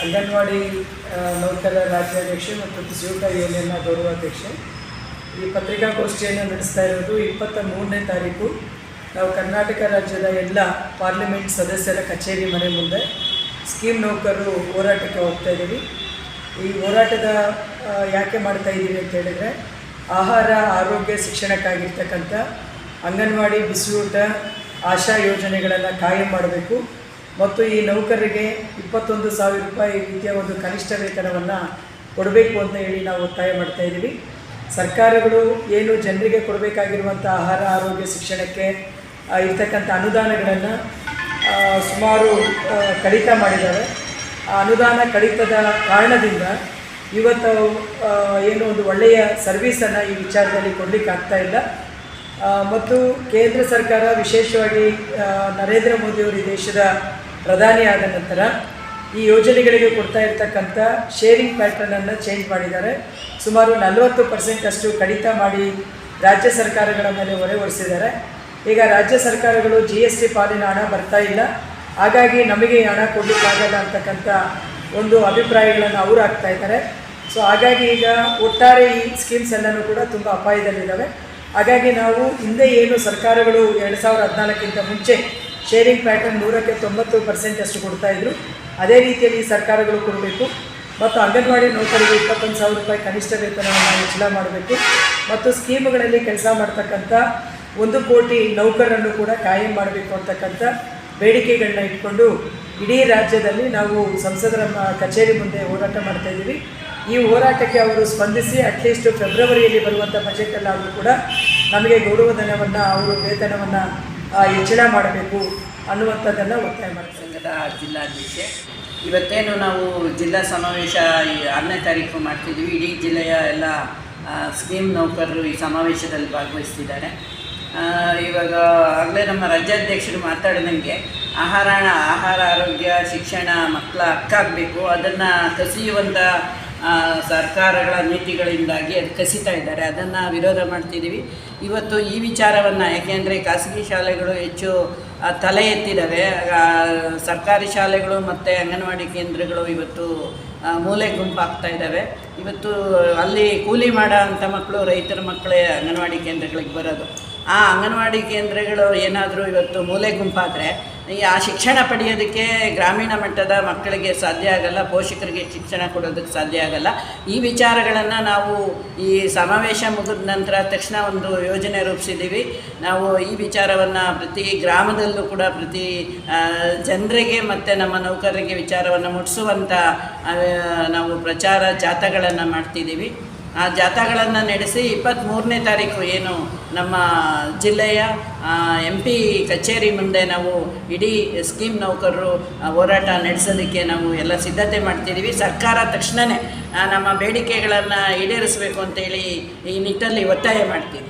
ಅಂಗನವಾಡಿ ನೌಕರರ ರಾಜ್ಯಾಧ್ಯಕ್ಷೆ ಮತ್ತು ಪಿಸಿಯೋಟ ಯೂನಿಯನ್ನ ಗೌರವಾಧ್ಯಕ್ಷೆ. ಈ ಪತ್ರಿಕಾಗೋಷ್ಠಿಯನ್ನು ನಡೆಸ್ತಾ ಇರೋದು 23ನೇ ತಾರೀಕು ನಾವು ಕರ್ನಾಟಕ ರಾಜ್ಯದ ಎಲ್ಲ ಪಾರ್ಲಿಮೆಂಟ್ ಸದಸ್ಯರ ಕಚೇರಿ ಮನೆ ಮುಂದೆ ಸ್ಕೀಮ್ ನೌಕರರು ಹೋರಾಟಕ್ಕೆ ಹೋಗ್ತಾ ಇದ್ದೀವಿ. ಈ ಹೋರಾಟದ ಯಾಕೆ ಮಾಡ್ತಾ ಇದ್ದೀವಿ ಅಂತ ಹೇಳಿದರೆ, ಆಹಾರ ಆರೋಗ್ಯ ಶಿಕ್ಷಣಕ್ಕಾಗಿರ್ತಕ್ಕಂಥ ಅಂಗನವಾಡಿ ಬಿಸಿಯೂಟ ಆಶಾ ಯೋಜನೆಗಳನ್ನು ಕಾಯಂ ಮಾಡಬೇಕು ಮತ್ತು ಈ ನೌಕರರಿಗೆ 21,000 ರೂಪಾಯಿ ರೀತಿಯ ಒಂದು ಕನಿಷ್ಠ ವೇತನವನ್ನು ಕೊಡಬೇಕು ಅಂತ ಹೇಳಿ ನಾವು ಒತ್ತಾಯ ಮಾಡ್ತಾ ಇದ್ದೀವಿ. ಸರ್ಕಾರಗಳು ಏನು ಜನರಿಗೆ ಕೊಡಬೇಕಾಗಿರುವಂಥ ಆಹಾರ ಆರೋಗ್ಯ ಶಿಕ್ಷಣಕ್ಕೆ ಇರ್ತಕ್ಕಂಥ ಅನುದಾನಗಳನ್ನು ಸುಮಾರು ಕಡಿತ ಮಾಡಿದ್ದಾರೆ. ಆ ಅನುದಾನ ಕಡಿತದ ಕಾರಣದಿಂದ ಇವತ್ತು ಏನು ಒಂದು ಒಳ್ಳೆಯ ಸರ್ವೀಸನ್ನು ಈ ವಿಚಾರದಲ್ಲಿ ಕೊಡಲಿಕ್ಕೆ ಆಗ್ತಾಯಿಲ್ಲ. ಮತ್ತು ಕೇಂದ್ರ ಸರ್ಕಾರ ವಿಶೇಷವಾಗಿ ನರೇಂದ್ರ ಮೋದಿಯವರು ಈ ದೇಶದ ಪ್ರಧಾನಿ ಆದ ನಂತರ ಈ ಯೋಜನೆಗಳಿಗೆ ಕೊಡ್ತಾ ಇರ್ತಕ್ಕಂಥ ಶೇರಿಂಗ್ ಪ್ಯಾಟ್ರನನ್ನು ಚೇಂಜ್ ಮಾಡಿದ್ದಾರೆ. ಸುಮಾರು 40% ಅಷ್ಟು ಕಡಿತ ಮಾಡಿ ರಾಜ್ಯ ಸರ್ಕಾರಗಳ ಮೇಲೆ ಹೊರೆ ಹೊರಿಸಿದ್ದಾರೆ. ಈಗ ರಾಜ್ಯ ಸರ್ಕಾರಗಳು GST ಪಾಲಿನ ಹಣ ಬರ್ತಾ ಇಲ್ಲ, ಹಾಗಾಗಿ ನಮಗೆ ಹಣ ಕೊಡಲಿಕ್ಕಾಗಲ್ಲ ಅಂತಕ್ಕಂಥ ಒಂದು ಅಭಿಪ್ರಾಯಗಳನ್ನು ಅವರು ಆಗ್ತಾ ಇದ್ದಾರೆ. ಸೊ ಹಾಗಾಗಿ ಈಗ ಒಟ್ಟಾರೆ ಈ ಸ್ಕೀಮ್ಸ್ ಎಲ್ಲನೂ ಕೂಡ ತುಂಬ ಅಪಾಯದಲ್ಲಿದ್ದಾವೆ. ಹಾಗಾಗಿ ನಾವು ಹಿಂದೆ ಏನು ಸರ್ಕಾರಗಳು 2014ಕ್ಕಿಂತ ಮುಂಚೆ ಶೇರಿಂಗ್ ಪ್ಯಾಟರ್ನ್ 100ಕ್ಕೆ 90% ಅಷ್ಟು ಕೊಡ್ತಾಯಿದ್ರು, ಅದೇ ರೀತಿಯಲ್ಲಿ ಸರ್ಕಾರಗಳು ಕೊಡಬೇಕು. ಮತ್ತು ಅಂಗನವಾಡಿ ನೌಕರಿಗೆ 21,000 ರೂಪಾಯಿ ಕನಿಷ್ಠ ವೇತನವನ್ನು ಹೆಚ್ಚಳ ಮಾಡಬೇಕು ಮತ್ತು ಸ್ಕೀಮ್ಗಳಲ್ಲಿ ಕೆಲಸ ಮಾಡ್ತಕ್ಕಂಥ 1 ಕೋಟಿ ನೌಕರರನ್ನು ಕೂಡ ಕಾಯಂ ಮಾಡಬೇಕು ಅಂತಕ್ಕಂಥ ಬೇಡಿಕೆಗಳನ್ನ ಇಟ್ಕೊಂಡು ಇಡೀ ರಾಜ್ಯದಲ್ಲಿ ನಾವು ಸಂಸದರ ಕಚೇರಿ ಮುಂದೆ ಹೋರಾಟ ಮಾಡ್ತಾಯಿದ್ದೀವಿ. ಈ ಹೋರಾಟಕ್ಕೆ ಅವರು ಸ್ಪಂದಿಸಿ ಅಟ್ಲೀಸ್ಟ್ ಫೆಬ್ರವರಿಯಲ್ಲಿ ಬರುವಂಥ ಬಜೆಟಲ್ಲಾದರೂ ಕೂಡ ನಮಗೆ ಗೌರವಧನವನ್ನು ಅವರು ವೇತನವನ್ನು ಹೆಚ್ಚಳ ಮಾಡಬೇಕು ಅನ್ನುವಂಥದ್ದನ್ನು ಒತ್ತಾಯ ಮಾಡ್ತಾರೆ. ಸಂಘದ ಜಿಲ್ಲಾಧ್ಯಕ್ಷೆ, ಇವತ್ತೇನು ನಾವು ಜಿಲ್ಲಾ ಸಮಾವೇಶ 6ನೇ ತಾರೀಕು ಮಾಡ್ತಿದ್ದೀವಿ. ಇಡೀ ಜಿಲ್ಲೆಯ ಎಲ್ಲ ಸ್ಕೀಮ್ ನೌಕರರು ಈ ಸಮಾವೇಶದಲ್ಲಿ ಭಾಗವಹಿಸ್ತಿದ್ದಾರೆ. ಇವಾಗ ಆಗಲೇ ನಮ್ಮ ರಾಜ್ಯಾಧ್ಯಕ್ಷರು ಮಾತಾಡಿದಂಗೆ ಆಹಾರ ಆರೋಗ್ಯ ಶಿಕ್ಷಣ ಮಕ್ಕಳ ಹಕ್ಕಾಗಬೇಕು, ಅದನ್ನು ಕಸಿಯುವಂಥ ಸರ್ಕಾರಗಳ ನೀತಿಗಳಿಂದಾಗಿ ಅದು ಕಸಿತಾ ಇದ್ದಾರೆ. ಅದನ್ನು ವಿರೋಧ ಮಾಡ್ತಿದ್ದೀವಿ. ಇವತ್ತು ಈ ವಿಚಾರವನ್ನು, ಯಾಕೆಂದರೆ ಖಾಸಗಿ ಶಾಲೆಗಳು ಹೆಚ್ಚು ತಲೆ ಎತ್ತಿದ್ದಾವೆ, ಸರ್ಕಾರಿ ಶಾಲೆಗಳು ಮತ್ತು ಅಂಗನವಾಡಿ ಕೇಂದ್ರಗಳು ಇವತ್ತು ಮೂಲೆ ಗುಂಪಾಗ್ತಾ ಇದ್ದಾವೆ. ಇವತ್ತು ಅಲ್ಲಿ ಕೂಲಿ ಮಾಡೋ ಅಂಥ ಮಕ್ಕಳು, ರೈತರ ಮಕ್ಕಳೇ ಅಂಗನವಾಡಿ ಕೇಂದ್ರಗಳಿಗೆ ಬರೋದು. ಆ ಅಂಗನವಾಡಿ ಕೇಂದ್ರಗಳು ಏನಾದರೂ ಇವತ್ತು ಮೂಲೆ ಗುಂಪಾದರೆ ಆ ಶಿಕ್ಷಣ ಪಡೆಯೋದಕ್ಕೆ ಗ್ರಾಮೀಣ ಮಟ್ಟದ ಮಕ್ಕಳಿಗೆ ಸಾಧ್ಯ ಆಗಲ್ಲ, ಪೋಷಕರಿಗೆ ಶಿಕ್ಷಣ ಕೊಡೋದಕ್ಕೆ ಸಾಧ್ಯ ಆಗಲ್ಲ. ಈ ವಿಚಾರಗಳನ್ನು ನಾವು ಈ ಸಮಾವೇಶ ಮುಗಿದ ನಂತರ ತಕ್ಷಣ ಒಂದು ಯೋಜನೆ ರೂಪಿಸಿದ್ದೀವಿ. ನಾವು ಈ ವಿಚಾರವನ್ನು ಪ್ರತಿ ಗ್ರಾಮದಲ್ಲೂ ಕೂಡ ಪ್ರತಿ ಜನರಿಗೆ ಮತ್ತು ನಮ್ಮ ನೌಕರರಿಗೆ ವಿಚಾರವನ್ನು ಮುಟ್ಟಿಸುವಂಥ ನಾವು ಪ್ರಚಾರ ಜಾಥಾಗಳನ್ನು ಮಾಡ್ತಿದ್ದೀವಿ. ಆ ಜಾಥಾಗಳನ್ನು ನಡೆಸಿ 23ನೇ ತಾರೀಕು ಏನು ನಮ್ಮ ಜಿಲ್ಲೆಯ MP ಕಚೇರಿ ಮುಂದೆ ನಾವು ಇಡೀ ಸ್ಕೀಮ್ ನೌಕರರು ಹೋರಾಟ ನಡೆಸೋದಕ್ಕೆ ನಾವು ಎಲ್ಲ ಸಿದ್ಧತೆ ಮಾಡ್ತಿದ್ದೀವಿ. ಸರ್ಕಾರ ತಕ್ಷಣವೇ ನಮ್ಮ ಬೇಡಿಕೆಗಳನ್ನು ಈಡೇರಿಸಬೇಕು ಅಂತೇಳಿ ಈ ನಿಟ್ಟಲ್ಲಿ ಒತ್ತಾಯ ಮಾಡ್ತೀವಿ.